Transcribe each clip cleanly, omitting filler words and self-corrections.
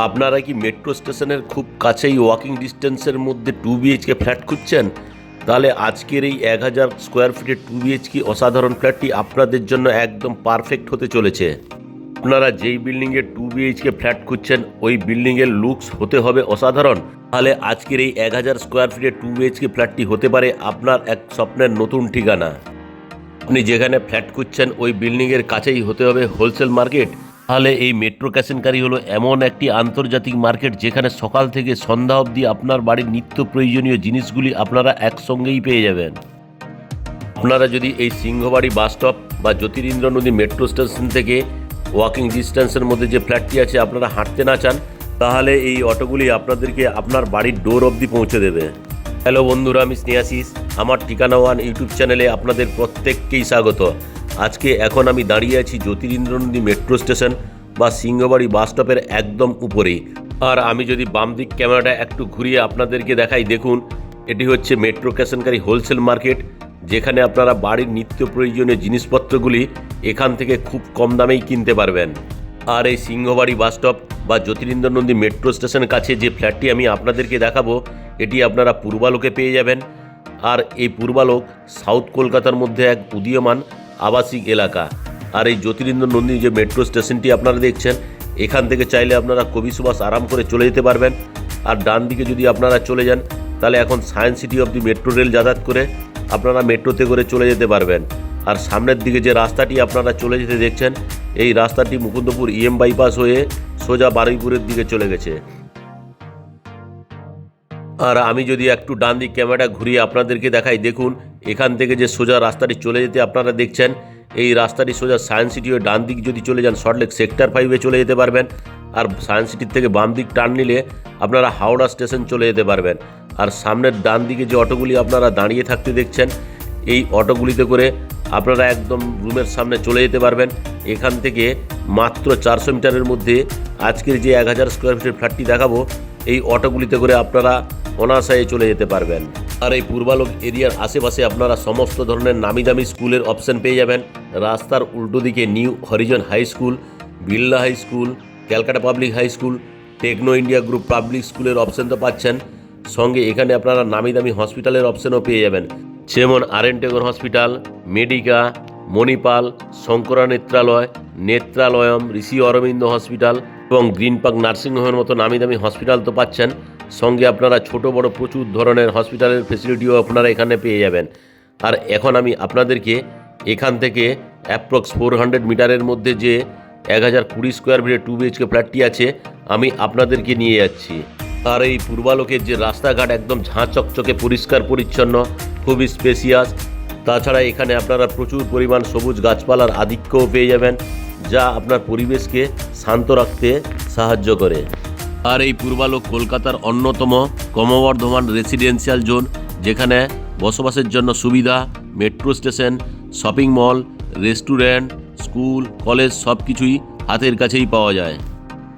আপনারা কি মেট্রো স্টেশনের খুব কাছেই ওয়াকিং ডিস্টেন্সের মধ্যে 2 BHK ফ্ল্যাট খুঁজছেন? তাহলে আজকের এই 1000 স্কোয়ার ফিটের 2 BHK অসাধারণ ফ্ল্যাটটি আপনাদের জন্য একদম পারফেক্ট হতে চলেছে। আপনারা যেই বিল্ডিংয়ে 2 BHK ফ্ল্যাট খুঁজছেন ওই বিল্ডিংয়ের লুকস হতে হবে অসাধারণ। তাহলে আজকের এই 1000 স্কোয়ার ফিটের 2 BHK ফ্ল্যাটটি হতে পারে আপনার এক স্বপ্নের নতুন ঠিকানা। আপনি যেখানে ফ্ল্যাট খুঁজছেন ওই বিল্ডিংয়ের কাছেই হতে হবে হোলসেল মার্কেট। তাহলে এই মেট্রো ক্যাশেনকারি হলো এমন একটি আন্তর্জাতিক মার্কেট যেখানে সকাল থেকে সন্ধ্যা অবধি আপনার বাড়ির নিত্য প্রয়োজনীয় জিনিসগুলি আপনারা একসঙ্গেই পেয়ে যাবেন। আপনারা যদি এই সিংহবাড়ি বাস স্টপ বা জ্যোতিরিন্দ্র নদী মেট্রো স্টেশন থেকে ওয়াকিং ডিস্টেন্সের মধ্যে যে ফ্ল্যাটটি আছে আপনারা হাঁটতে না চান, তাহলে এই অটোগুলি আপনাদেরকে আপনার বাড়ির ডোর অবধি পৌঁছে দেবে। হ্যালো বন্ধুরা, আমি স্নেহাশিস। আমার ঠিকানা ওয়ান ইউটিউব চ্যানেলে আপনাদের প্রত্যেককেই স্বাগত। এখন আমি দাঁড়িয়ে আছি জ্যোতিরিন্দ্র নদী মেট্রো স্টেশন বা সিংহবাড়ি বাস স্টপের একদম উপরেই। আর আমি যদি বাম দিক ক্যামেরাটা একটু ঘুরিয়ে আপনাদেরকে দেখাই, দেখুন এটি হচ্ছে মেট্রো ক্যাশেনকারি হোলসেল মার্কেট, যেখানে আপনারা বাড়ির নিত্য প্রয়োজনীয় জিনিসপত্রগুলি এখান থেকে খুব কম দামেই কিনতে পারবেন। আর এই সিংহবাড়ি বাস স্টপ বা জ্যোতিরিন্দ্র নদী মেট্রো স্টেশনের কাছে যে ফ্ল্যাটটি আমি আপনাদেরকে দেখাবো, এটি আপনারা পূর্বালোকে পেয়ে যাবেন। আর এই পূর্বালোক সাউথ কলকাতার মধ্যে এক উদীয়মান আবাসিক এলাকা। আর এই জ্যোতিরিন্দ্র নন্দী যে মেট্রো স্টেশনটি আপনারা দেখছেন, এখান থেকে চাইলে আপনারা কবি সুভাষ আরাম করে চলে যেতে পারবেন। আর ডান দিকে যদি আপনারা চলে যান, তাহলে এখন science city of the metro rail যাতায়াত করে আপনারা মেট্রোতে করে চলে যেতে পারবেন। আর সামনের দিকে যে রাস্তাটি আপনারা চলে যেতে দেখছেন, এই রাস্তাটি মুকুন্দপুর বাইপাস হয়ে সোজা বারুইপুরের দিকে চলে গেছে। আর আমি যদি একটু ডান দিক ক্যামেরাটা ঘুরিয়ে আপনাদেরকে দেখাই, দেখুন এখান থেকে যে সোজা রাস্তাটি চলে যেতে আপনারা দেখছেন, এই রাস্তাটি সোজা সায়েন্স সিটি হয়ে ডান দিক যদি চলে যান সল্টলেক সেক্টর 5-এ চলে যেতে পারবেন। আর সায়েন্স সিটির থেকে বাম দিক টার্ন নিলে আপনারা হাওড়া স্টেশন চলে যেতে পারবেন। আর সামনের ডান দিকে যে অটোগুলি আপনারা দাঁড়িয়ে থাকতে দেখছেন, এই অটোগুলিতে করে আপনারা একদম রুমের সামনে চলে যেতে পারবেন। এখান থেকে মাত্র 400 মিটারের মধ্যে আজকের যে 1000 স্কোয়ার ফিটের ফ্ল্যাটটি দেখাবো, এই অটোগুলিতে করে আপনারা অনায়াসে চলে যেতে পারবেন। আর এই পূর্বালোক এরিয়ার আশেপাশে আপনারা সমস্ত ধরনের নামি দামি স্কুলের অপশন পেয়ে যাবেন। রাস্তার উল্টো দিকে new Horizon high school, Birla high school, Calcutta public high school, Techno India group public স্কুলের অপশন তো পাচ্ছেন, সঙ্গে এখানে আপনারা নামি দামি হসপিটালের অপশনও পেয়ে যাবেন, যেমন R N. Tagore hospital, Medica, Manipal, Sankara Nethralaya, Nethralayam, Rishi Aurobindo hospital এবং গ্রিন পার্ক নার্সিংহোমের মতো নামি দামি হসপিটাল তো পাচ্ছেন। সঙ্গে আপনারা ছোট বড় প্রচুর ধরনের হসপিটালের ফেসিলিটিও আপনারা এখানে পেয়ে যাবেন। আর এখন আমি আপনাদেরকে এখান থেকে অ্যাপ্রক্স 400 মিটারের মধ্যে যে 1020 স্কোয়ার ফিটের 2 BHK ফ্ল্যাটটি আছে, আমি আপনাদেরকে নিয়ে যাচ্ছি। আর এই পূর্বালোকের যে রাস্তাঘাট একদম ঝাঁ চকচকে পরিষ্কার পরিচ্ছন্ন, খুবই স্পেসিয়াস। তাছাড়া এখানে আপনারা প্রচুর পরিমাণ সবুজ গাছপালার আধিক্যও পেয়ে যাবেন, যা আপনার পরিবেশকে শান্ত রাখতে সাহায্য করে। আর এই পূর্বালোক কলকাতার অন্যতম ক্রমবর্ধমান রেসিডেন্সিয়াল জোন, যেখানে বসবাসের জন্য সুবিধা, metro station, shopping mall, restaurant, school, college সব কিছুই হাতের কাছেই পাওয়া যায়।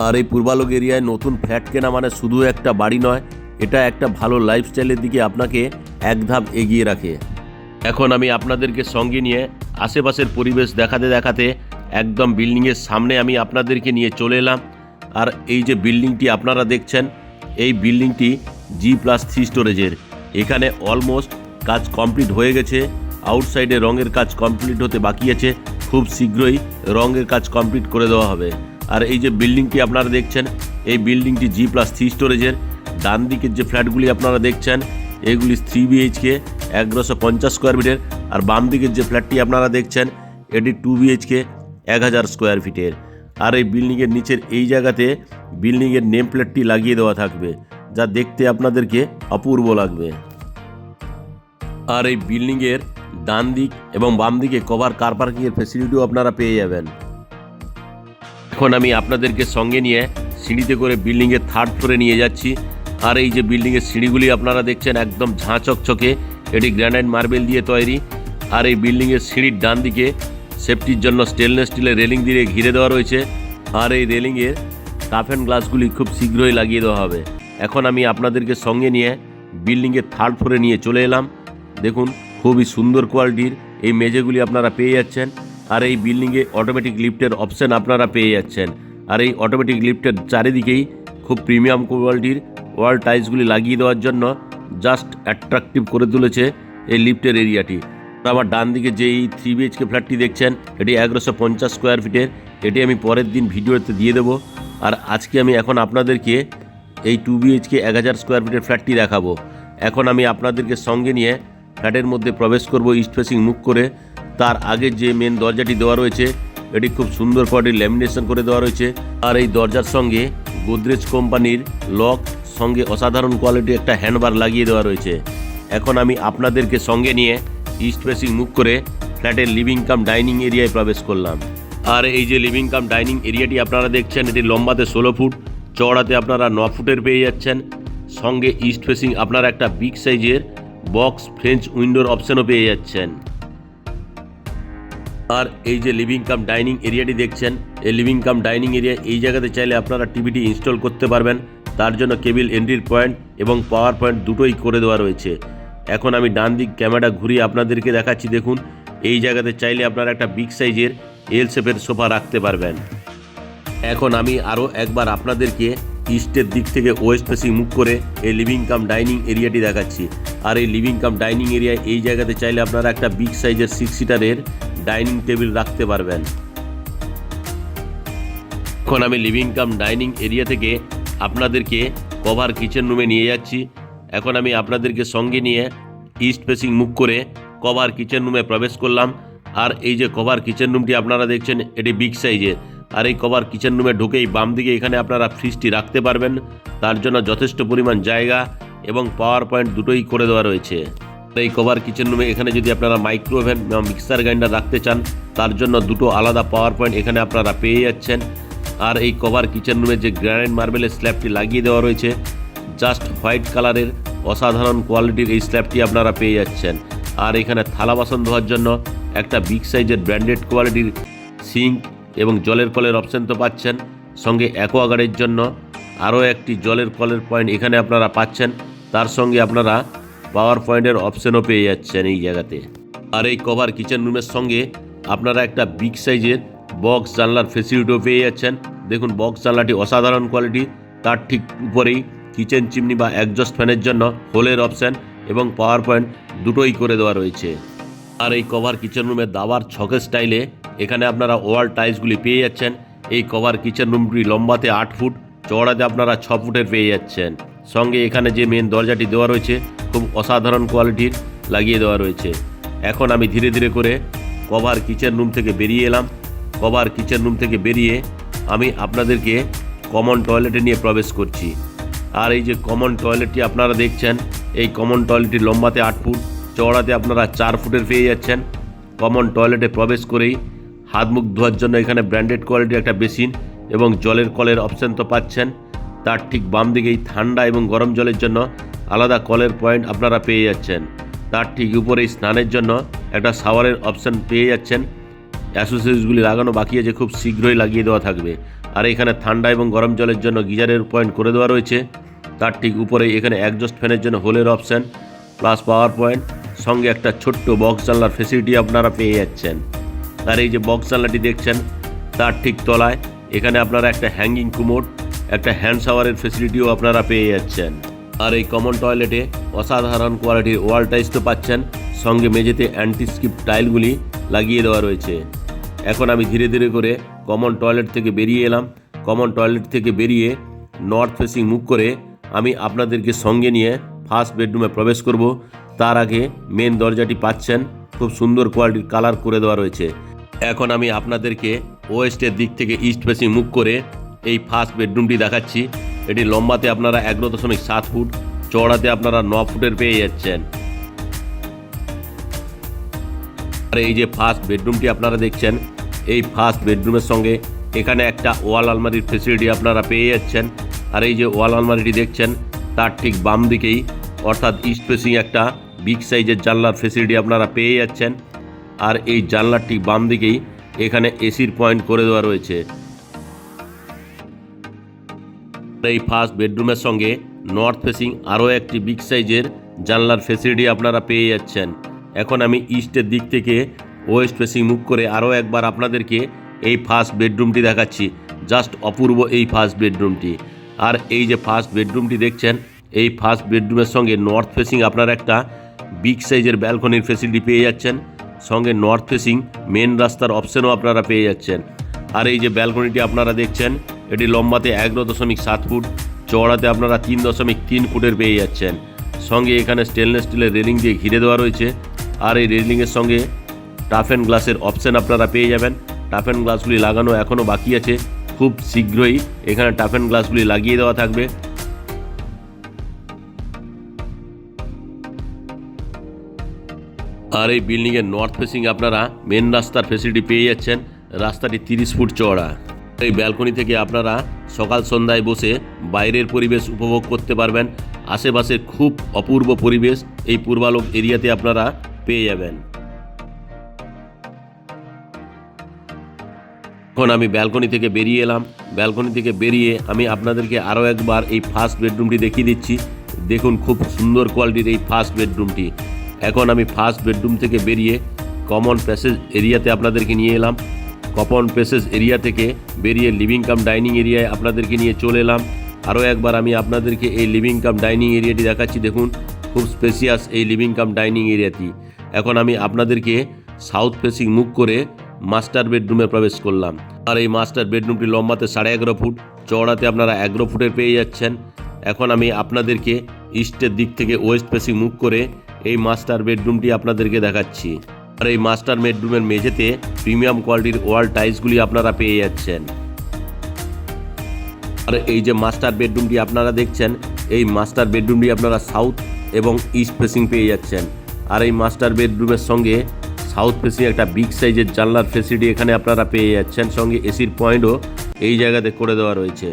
আর এই পূর্বালোক এরিয়ায় নতুন ফ্ল্যাট কেনা মানে শুধু একটা বাড়ি নয়, এটা একটা ভালো লাইফস্টাইলের দিকে আপনাকে এক ধাপ এগিয়ে রাখে। এখন আমি আপনাদেরকে সঙ্গে নিয়ে আশেপাশের পরিবেশ দেখাতে দেখাতে একদম বিল্ডিংয়ের সামনে আমি আপনাদেরকে নিয়ে চলে এলাম। আর এই যে বিল্ডিংটি আপনারা দেখছেন, এই বিল্ডিংটি G+3 স্টোরেজের। এখানে অলমোস্ট কাজ কমপ্লিট হয়ে গেছে। আউটসাইডে রঙের কাজ কমপ্লিট হতে বাকি আছে, খুব শীঘ্রই রঙের কাজ কমপ্লিট করে দেওয়া হবে। আর এই যে বিল্ডিংটি আপনারা দেখছেন, এই বিল্ডিংটি G+3 স্টোরেজের। ডান দিকের যে ফ্ল্যাটগুলি আপনারা দেখছেন, এগুলি 3 BHK 1150 স্কোয়ার ফিটের। আর বাম দিকের যে ফ্ল্যাটটি আপনারা দেখছেন, এটি 2 BHK 1000 স্কোয়ার ফিটের। আর এই বিল্ডিংয়ের নিচের এই জায়গাতে বিল্ডিংয়ের নেম প্লেটটি লাগিয়ে দেওয়া থাকবে, যা দেখতে আপনাদেরকে অপূর্ব লাগবে। আর এই বিল্ডিংয়ের ডান দিক এবং বাম দিকে কভার কার পার্কিংয়ের ফেসিলিটিও আপনারা পেয়ে যাবেন। এখন আমি আপনাদেরকে সঙ্গে নিয়ে সিঁড়িতে করে বিল্ডিংয়ের 3rd ফ্লোরে নিয়ে যাচ্ছি। আর এই যে বিল্ডিংয়ের সিঁড়িগুলি আপনারা দেখছেন, একদম ঝাঁ চকচকে, এটি গ্রানাইট মার্বেল দিয়ে তৈরি। আর এই বিল্ডিংয়ের সিঁড়ির ডান দিকে সেফটির জন্য স্টেনলেস স্টিলের রেলিং দিয়ে ঘিরে দেওয়া রয়েছে। আর এই রেলিংয়ের টাফ অ্যান্ড গ্লাসগুলি খুব শীঘ্রই লাগিয়ে দেওয়া হবে। এখন আমি আপনাদেরকে সঙ্গে নিয়ে বিল্ডিংয়ের 3rd ফ্লোরে নিয়ে চলে এলাম। দেখুন খুবই সুন্দর কোয়ালিটির এই মেঝেগুলি আপনারা পেয়ে যাচ্ছেন। আর এই বিল্ডিংয়ে অটোমেটিক লিফটের অপশন আপনারা পেয়ে যাচ্ছেন। আর এই অটোমেটিক লিফটের চারিদিকেই খুব প্রিমিয়াম কোয়ালিটির ওয়াল টাইলসগুলি লাগিয়ে দেওয়ার জন্য জাস্ট অ্যাট্রাকটিভ করে তুলেছে এই লিফটের এরিয়াটি। আমার ডান দিকে যে এই 3 BHK ফ্ল্যাটটি দেখছেন, এটি 1150 স্কোয়ার ফিটের। এটি আমি পরের দিন ভিডিওতে দিয়ে দেবো। আর আজকে আমি এখন আপনাদেরকে এই 2 BHK 1000 স্কোয়ার ফিটের ফ্ল্যাটটি দেখাবো। এখন আমি আপনাদেরকে সঙ্গে নিয়ে ফ্ল্যাটের মধ্যে প্রবেশ করব ইস্ট ফেসিং মুখ করে। তার আগে যে মেন দরজাটি দেওয়া রয়েছে এটি খুব সুন্দর কোয়ালিটির ল্যামিনেশন করে দেওয়া রয়েছে। আর এই দরজার সঙ্গে গোদরেজ কোম্পানির লক, সঙ্গে অসাধারণ কোয়ালিটির একটা হ্যান্ডবার লাগিয়ে দেওয়া রয়েছে। এখন আমি আপনাদেরকে সঙ্গে নিয়ে ইস্ট ফেসিং মুখ করে ফ্ল্যাটের লিভিং কাম ডাইনিং এরিয়ায় প্রবেশ করলাম। আর এই যে লিভিং কাম ডাইনিং এরিয়াটি আপনারা দেখছেন, এটি লম্বাতে 16 ফুট, চওড়াতে আপনারা 9 ফুটের পেয়ে যাচ্ছেন। সঙ্গে ইস্ট ফেসিং আপনারা একটা বিগ সাইজের বক্স ফ্রেঞ্চ উইন্ডোর অপশনও পেয়ে যাচ্ছেন। আর এই যে লিভিং কাম ডাইনিং এরিয়াটি দেখছেন, এই লিভিং কাম ডাইনিং এরিয়া এই জায়গাতে চাইলে আপনারা টিভিটি ইনস্টল করতে পারবেন। তার জন্য কেবিল এন্ট্রির পয়েন্ট এবং পাওয়ার পয়েন্ট দুটোই করে দেওয়া রয়েছে। এখন আমি ডান দিক ক্যামেরা ঘুরিয়ে আপনাদেরকে দেখাচ্ছি। দেখুন, এই জায়গাতে চাইলে আপনারা একটা বিগ সাইজের এল শেপের সোফা রাখতে পারবেন। এখন আমি আরও একবার আপনাদেরকে ইস্টের দিক থেকে ওয়েস্ট ফেসিং মুখ করে এই লিভিং কাম ডাইনিং এরিয়াটি দেখাচ্ছি। আর এই লিভিং কাম ডাইনিং এরিয়ায় এই জায়গাতে চাইলে আপনারা একটা বিগ সাইজের 6 সিটারের ডাইনিং টেবিল রাখতে পারবেন। এখন আমি লিভিং কাম ডাইনিং এরিয়া থেকে আপনাদেরকে কভার কিচেন রুমে নিয়ে যাচ্ছি। এখন আমি আপনাদেরকে সঙ্গে নিয়ে ইস্ট ফেসিং মুখ করে কভার কিচেন রুমে প্রবেশ করলাম। আর এই যে কভার কিচেন রুমটি আপনারা দেখছেন, এটি বিগ সাইজের। আর এই কভার কিচেন রুমে ঢুকেই বাম দিকে এখানে আপনারা ফ্রিজটি রাখতে পারবেন। তার জন্য যথেষ্ট পরিমাণ জায়গা এবং পাওয়ার পয়েন্ট দুটোই করে দেওয়া রয়েছে। এই কভার কিচেন রুমে এখানে যদি আপনারা মাইক্রোওভেন বা মিক্সার গ্রাইন্ডার রাখতে চান, তার জন্য দুটো আলাদা পাওয়ার পয়েন্ট এখানে আপনারা পেয়ে যাচ্ছেন। আর এই কভার কিচেন রুমে যে গ্রানাইট মার্বেলের স্ল্যাবটি লাগিয়ে দেওয়া রয়েছে, জাস্ট হোয়াইট কালারের অসাধারণ কোয়ালিটির এই স্ল্যাবটি আপনারা পেয়ে যাচ্ছেন। আর এখানে থালা বাসন ধোয়ার জন্য একটা বিগ সাইজের ব্র্যান্ডেড কোয়ালিটির সিঙ্ক এবং জলের কলের অপশান তো পাচ্ছেন। সঙ্গে অ্যাকোয়াগার্ডের জন্য আরও একটি জলের কলের পয়েন্ট এখানে আপনারা পাচ্ছেন। তার সঙ্গে আপনারা পাওয়ার পয়েন্টের অপশানও পেয়ে যাচ্ছেন এই জায়গাতে। আর এই কভার কিচেন রুমের সঙ্গে আপনারা একটা বিগ সাইজের বক্স জানলার ফেসিলিটিও পেয়ে যাচ্ছেন। দেখুন, বক্স জানলাটি অসাধারণ কোয়ালিটি। তার ঠিক উপরেই কিচেন চিমনি বা একজস্ট ফ্যানের জন্য হোলের অপশান এবং পাওয়ার পয়েন্ট দুটোই করে দেওয়া রয়েছে। আর এই কভার কিচেন রুমের দাবার ছকের স্টাইলে এখানে আপনারা ওয়াল টাইলসগুলি পেয়ে যাচ্ছেন। এই কভার কিচেন রুমটি লম্বাতে 8 ফুট, চওড়াতে আপনারা 6 ফুটের পেয়ে যাচ্ছেন। সঙ্গে এখানে যে মেন দরজাটি দেওয়া রয়েছে খুব অসাধারণ কোয়ালিটির লাগিয়ে দেওয়া রয়েছে। এখন আমি ধীরে ধীরে করে কভার কিচেন রুম থেকে বেরিয়ে এলাম। কভার কিচেন রুম থেকে বেরিয়ে আমি আপনাদেরকে কমন টয়লেটে নিয়ে প্রবেশ করছি। আর এই যে কমন টয়লেটটি আপনারা দেখছেন, এই কমন টয়লেটটি লম্বাতে 8 ফুট, চওড়াতে আপনারা 4 ফুটের পেয়ে যাচ্ছেন। কমন টয়লেটে প্রবেশ করেই হাত মুখ ধোয়ার জন্য এখানে ব্র্যান্ডেড কোয়ালিটির একটা বেসিন এবং জলের কলের অপশান তো পাচ্ছেন। তার ঠিক বাম দিকেই ঠান্ডা এবং গরম জলের জন্য আলাদা কলের পয়েন্ট আপনারা পেয়ে যাচ্ছেন। তার ঠিক উপরেই স্নানের জন্য একটা শাওয়ারের অপশান পেয়ে যাচ্ছেন। অ্যাসোসিয়েটসগুলি লাগানো বাকি আছে, খুব শীঘ্রই লাগিয়ে দেওয়া থাকবে। আর এখানে ঠান্ডা এবং গরম জলের জন্য গিজারের পয়েন্ট করে দেওয়া রয়েছে। তার ঠিক উপরেই এখানে একজস্ট ফ্যানের জন্য হোলের অপশান প্লাস পাওয়ার পয়েন্ট, সঙ্গে একটা ছোট্ট বক্স জানলার ফেসিলিটি আপনারা পেয়ে যাচ্ছেন। আর এই যে বক্স জানলাটি দেখছেন, তার ঠিক তলায় এখানে আপনারা একটা হ্যাঙ্গিং কুমোড, একটা হ্যান্ড শাওয়ারের ফেসিলিটিও আপনারা পেয়ে যাচ্ছেন। আর এই কমন টয়লেটে অসাধারণ কোয়ালিটির ওয়াল টাইলস তো পাচ্ছেন, সঙ্গে মেঝেতে অ্যান্টি স্কিপ টাইলগুলি লাগিয়ে দেওয়া রয়েছে। এখন আমি ধীরে ধীরে করে কমন টয়লেট থেকে বেরিয়ে এলাম। কমন টয়লেট থেকে বেরিয়ে নর্থ ফেসিং মুখ করে আমি আপনাদেরকে সঙ্গে নিয়ে ফার্স্ট বেডরুমে প্রবেশ করব। তার আগে মেন দরজাটি পাচ্ছেন, খুব সুন্দর কোয়ালিটির কালার করে দেওয়া রয়েছে। এখন আমি আপনাদেরকে ওয়েস্টের দিক থেকে ইস্ট ফেসিং মুখ করে এই ফার্স্ট বেডরুমটি দেখাচ্ছি। এটি লম্বাতে আপনারা 11.7 ফুট, চওড়াতে আপনারা 9 ফুটের পেয়ে যাচ্ছেন। আর এই যে ফার্স্ট বেডরুমটি আপনারা দেখছেন, এই ফার্স্ট বেডরুমের সঙ্গে এখানে একটা ওয়াল আলমারির ফেসিলিটি আপনারা পেয়ে যাচ্ছেন। আর এই যে ওয়াল আলমারিটি দেখছেন, তার ঠিক বাম দিকেই অর্থাৎ ইস্ট ফেসিং একটা বিগ সাইজের জানলার ফেসিলিটি আপনারা পেয়ে যাচ্ছেন। আর এই জানলার ঠিক বাম দিকেই এখানে এসির পয়েন্ট করে দেওয়া রয়েছে। এই ফার্স্ট বেডরুমের সঙ্গে নর্থ ফেসিং আরও একটি বিগ সাইজের জানলার ফেসিলিটি আপনারা পেয়ে যাচ্ছেন। এখন আমি ইস্টের দিক থেকে ওয়েস্ট ফেসিং মুখ করে আরও একবার আপনাদেরকে এই ফার্স্ট বেডরুমটি দেখাচ্ছি। জাস্ট অপূর্ব এই ফার্স্ট বেডরুমটি। আর এই যে ফার্স্ট বেডরুমটি দেখছেন, এই ফার্স্ট বেডরুমের সঙ্গে নর্থ ফেসিং আপনারা একটা বিগ সাইজের ব্যালকনির ফেসিলিটি পেয়ে যাচ্ছেন, সঙ্গে নর্থ ফেসিং মেন রাস্তার অপশনও আপনারা পেয়ে যাচ্ছেন। আর এই যে ব্যালকনিটি আপনারা দেখছেন, এটি লম্বাতে 11.7 ফুট, চওড়াতে আপনারা 3.3 ফুটের পেয়ে যাচ্ছেন। সঙ্গে এখানে স্টেনলেস স্টিলের রেলিং দিয়ে ঘিরে দেওয়া রয়েছে। আর এই রেলিংয়ের সঙ্গে টাফ অ্যান্ড গ্লাসের অপশন আপনারা পেয়ে যাবেন। টাফ অ্যান্ড গ্লাসগুলি লাগানো এখনও বাকি আছে, খুব শীঘ্রই এখানে টাফ অ্যান্ড গ্লাসগুলি লাগিয়ে দেওয়া থাকবে। আর এই বিল্ডিংয়ের নর্থ ফেসিং আপনারা মেন রাস্তার ফেসিলিটি পেয়ে যাচ্ছেন। রাস্তাটি 30 ফুট চওড়া। এই ব্যালকনি থেকে আপনারা সকাল সন্ধ্যায় বসে বাইরের পরিবেশ উপভোগ করতে পারবেন। আশেপাশের খুব অপূর্ব পরিবেশ এই পূর্বালোক এরিয়াতে আপনারা পেয়ে যাবেন। এখন আমি ব্যালকনি থেকে বেরিয়ে এলাম। ব্যালকনি থেকে বেরিয়ে আমি আপনাদেরকে আরও একবার এই ফার্স্ট বেডরুমটি দেখিয়ে দিচ্ছি। দেখুন খুব সুন্দর কোয়ালিটির এই ফার্স্ট বেডরুমটি। এখন আমি ফার্স্ট বেডরুম থেকে বেরিয়ে কমন প্যাসেজ এরিয়াতে আপনাদেরকে নিয়ে এলাম। কমন প্যাসেজ এরিয়া থেকে বেরিয়ে লিভিং কাম ডাইনিং এরিয়ায় আপনাদেরকে নিয়ে চলে এলাম। আরও একবার আমি আপনাদেরকে এই লিভিং কাম ডাইনিং এরিয়াটি দেখাচ্ছি। দেখুন খুব স্পেসিয়াস এই লিভিং কাম ডাইনিং এরিয়াটি। এখন আমি আপনাদেরকে সাউথ ফেসিং মুখ করে মাস্টার বেডরুমে প্রবেশ করলাম। আর এই মাস্টার বেডরুমটি লম্বাতে 11.5 ফুট, চওড়াতে আপনারা 11 ফুটের পেয়ে যাচ্ছেন। এখন আমি আপনাদেরকে ইস্টের দিক থেকে ওয়েস্ট ফেসিং মুখ করে এই মাস্টার বেডরুমটি আপনাদেরকে দেখাচ্ছি। আর এই মাস্টার বেডরুমের মেঝেতে প্রিমিয়াম কোয়ালিটির ওয়াল টাইলসগুলি আপনারা পেয়ে যাচ্ছেন। আর এই যে মাস্টার বেডরুমটি আপনারা দেখছেন, এই মাস্টার বেডরুমটি আপনারা সাউথ এবং ইস্ট ফেসিং পেয়ে যাচ্ছেন। আর এই মাস্টার বেডরুমের সঙ্গে সাউথ ফেসিং একটা বিগ সাইজের জানলার ফেসিলিটি এখানে আপনারা পেয়ে যাচ্ছেন। সঙ্গে এসির পয়েন্টও এই জায়গাতে করে দেওয়া রয়েছে।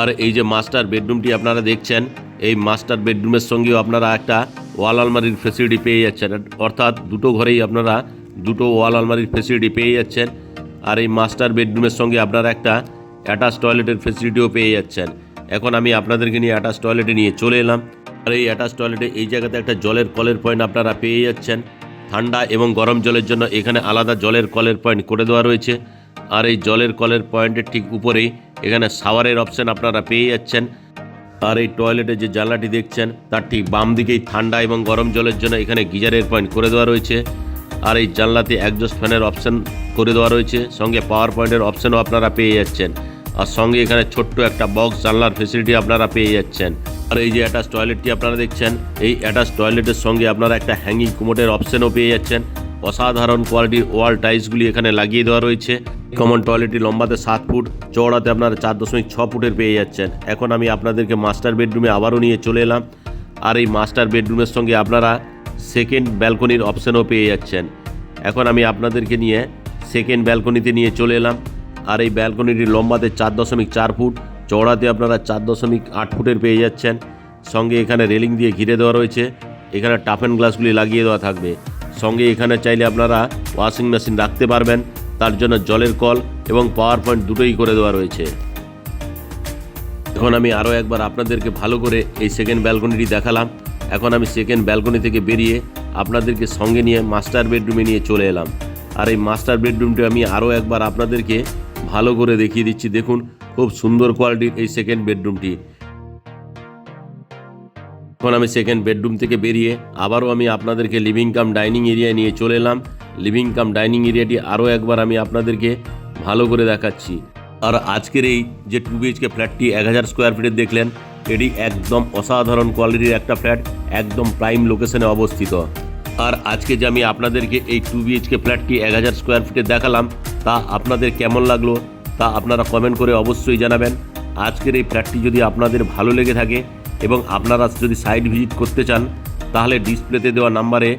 আর এই যে মাস্টার বেডরুমটি আপনারা দেখছেন, এই মাস্টার বেডরুমের সঙ্গেও আপনারা একটা ওয়াল আলমারির ফেসিলিটি পেয়ে যাচ্ছেন। অর্থাৎ দুটো ঘরেই আপনারা দুটো ওয়াল আলমারির ফেসিলিটি পেয়ে যাচ্ছেন। আর এই মাস্টার বেডরুমের সঙ্গে আপনারা একটা অ্যাটাচ টয়লেটের ফেসিলিটিও পেয়ে যাচ্ছেন। এখন আমি আপনাদেরকে নিয়ে অ্যাটাচ টয়লেটে নিয়ে চলে এলাম। আর এই অ্যাটাচ টয়লেটে এই জায়গাতে একটা জলের কলের পয়েন্ট আপনারা পেয়ে যাচ্ছেন। ঠান্ডা এবং গরম জলের জন্য এখানে আলাদা জলের কলের পয়েন্ট করে দেওয়া রয়েছে। আর এই জলের কলের পয়েন্টের ঠিক উপরেই এখানে শাওয়ারের অপশন আপনারা পেয়ে যাচ্ছেন। আর এই টয়লেটে যে জানলাটি দেখছেন, তার ঠিক বাম দিকেই ঠান্ডা এবং গরম জলের জন্য এখানে গিজারের পয়েন্ট করে দেওয়া রয়েছে। আর এই জানলাতে একজস্ট ফ্যানের অপশন করে দেওয়া রয়েছে। সঙ্গে পাওয়ার পয়েন্টের অপশনও আপনারা পেয়ে যাচ্ছেন। আর সঙ্গে এখানে ছোট্ট একটা বক্স জানলার ফেসিলিটি আপনারা পেয়ে যাচ্ছেন। আর এই যে অ্যাটাচ টয়লেটটি আপনারা দেখছেন, এই অ্যাটাচ টয়লেটের সঙ্গে আপনারা একটা হ্যাঙ্গিং কুমোটের অপশনও পেয়ে যাচ্ছেন। অসাধারণ কোয়ালিটির ওয়াল টাইলসগুলি এখানে লাগিয়ে দেওয়া রয়েছে। কমন টয়লেটটি লম্বাতে 7 ফুট, চওড়াতে আপনারা 4.6 ফুটের পেয়ে যাচ্ছেন। এখন আমি আপনাদেরকে মাস্টার বেডরুমে আবারও নিয়ে চলে এলাম। আর এই মাস্টার বেডরুমের সঙ্গে আপনারা সেকেন্ড ব্যালকনির অপশনও পেয়ে যাচ্ছেন। এখন আমি আপনাদেরকে নিয়ে সেকেন্ড ব্যালকনিতে নিয়ে চলে এলাম। আর এই ব্যালকনিটি লম্বাতে 4.4 ফুট, চওড়াতে আপনারা 4.8 ফুটের পেয়ে যাচ্ছেন। সঙ্গে এখানে রেলিং দিয়ে ঘিরে দেওয়া রয়েছে। এখানে টাফ অ্যান্ড গ্লাসগুলি লাগিয়ে দেওয়া থাকবে। সঙ্গে এখানে চাইলে আপনারা ওয়াশিং মেশিন রাখতে পারবেন, তার জন্য জলের কল এবং পাওয়ার পয়েন্ট দুটোই করে দেওয়া রয়েছে। এখন আমি আরও একবার আপনাদেরকে ভালো করে এই সেকেন্ড ব্যালকনিটি দেখালাম। এখন আমি সেকেন্ড ব্যালকনি থেকে বেরিয়ে আপনাদেরকে সঙ্গে নিয়ে মাস্টার বেডরুমে নিয়ে চলে এলাম। আর এই মাস্টার বেডরুমটি আমি আরও একবার আপনাদেরকে ভালো করে দেখিয়ে দিচ্ছি। দেখুন খুব সুন্দর কোয়ালিটির এই সেকেন্ড বেডরুমটি। এখন আমি সেকেন্ড বেডরুম থেকে বেরিয়ে আবারও আমি আপনাদেরকে লিভিং কাম ডাইনিং এরিয়ায় নিয়ে চলে এলাম। লিভিং কাম ডাইনিং এরিয়াটি আরও একবার আমি আপনাদেরকে ভালো করে দেখাচ্ছি। আর আজকের এই যে 2 BHK ফ্ল্যাটটি 1000 স্কোয়ার ফিটের দেখলেন, এটি একদম অসাধারণ কোয়ালিটির একটা ফ্ল্যাট, একদম প্রাইম লোকেশনে অবস্থিত। আর আজকে যে আমি আপনাদেরকে এই 2 BHK ফ্ল্যাটটি 1000 স্কোয়ার ফিটে দেখালাম, তা আপনাদের কেমন লাগলো তা আপনারা কমেন্ট করে অবশ্যই জানাবেন। আজকের এই ফ্ল্যাটটি যদি আপনাদের ভালো লেগে থাকে এবং আপনারা যদি সাইট ভিজিট করতে চান, তাহলে ডিসপ্লেতে দেওয়া নাম্বারে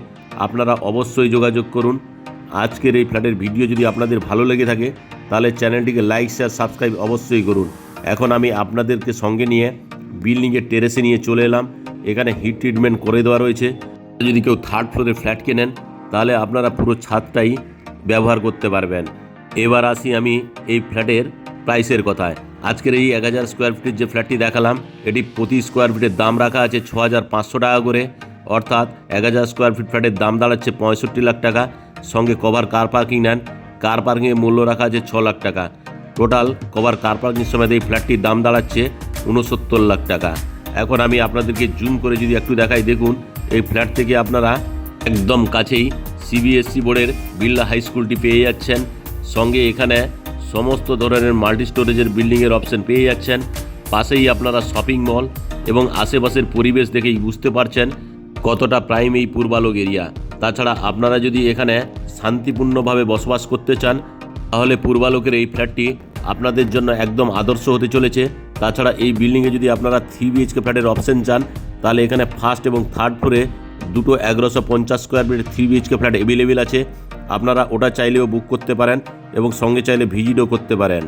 আপনারা অবশ্যই যোগাযোগ করুন। আজকের এই ফ্ল্যাটের ভিডিও যদি আপনাদের ভালো লেগে থাকে, তাহলে চ্যানেলটিকে লাইক শেয়ার সাবস্ক্রাইব অবশ্যই করুন। এখন আমি আপনাদেরকে সঙ্গে নিয়ে বিল্ডিংয়ের টেরেসে নিয়ে চলে এলাম। এখানে হিট ট্রিটমেন্ট করে দেওয়া রয়েছে। যদি কেউ 3rd ফ্লোরে ফ্ল্যাট কেনেন, তাহলে আপনারা পুরো ছাদটাই ব্যবহার করতে পারবেন। এবার আসি আমি এই ফ্ল্যাটের প্রাইসের কথায়। আজকের এই 1000 স্কোয়ার ফিটের যে ফ্ল্যাটটি দেখালাম, এটি প্রতি স্কোয়ার ফিটের দাম রাখা আছে 6500 টাকা করে। অর্থাৎ 1000 স্কোয়ার ফিট ফ্ল্যাটের দাম দাঁড়াচ্ছে 65 লাখ টাকা। সঙ্গে কভার কার পার্কিং নেন, কার পার্কিংয়ের মূল্য রাখা আছে 6 লাখ টাকা। টোটাল কভার কার পার্কিং সমেত এই ফ্ল্যাটটির দাম দাঁড়াচ্ছে 69 লাখ টাকা। এখন আমি আপনাদেরকে জুম করে যদি একটু দেখাই, দেখুন এই ফ্ল্যাট থেকে আপনারা একদম কাছেই সিবিএসসি বোর্ডের বিড়লা হাই স্কুলটি পেয়ে যাচ্ছেন। সঙ্গে এখানে সমস্ত ধরনের মাল্টি স্টোরেজের বিল্ডিংয়ের অপশন পেয়ে যাচ্ছেন। পাশেই আপনারা শপিং মল এবং আশেপাশের পরিবেশ দেখেই বুঝতে পারছেন কতটা প্রাইম এই পূর্বালোক এরিয়া। তাছাড়া আপনারা যদি এখানে শান্তিপূর্ণভাবে বসবাস করতে চান তাহলে পূর্বালোকের এই ফ্ল্যাটটি আপনাদের জন্য একদম আদর্শ হতে চলেছে। তাছাড়া এই বিল্ডিংয়ে যদি আপনারা 3 BHK ফ্ল্যাটের অপশন চান তাহলে এখানে ফার্স্ট এবং থার্ড ফ্লোরে দুটো 1150 স্কোয়ার ফিটের 3 BHK ফ্ল্যাট অ্যাভেলেবেল আছে। আপনারা ওটা চাইলেও বুক করতে পারেন এবং সঙ্গে চাইলে ভিজিটও করতে পারেন।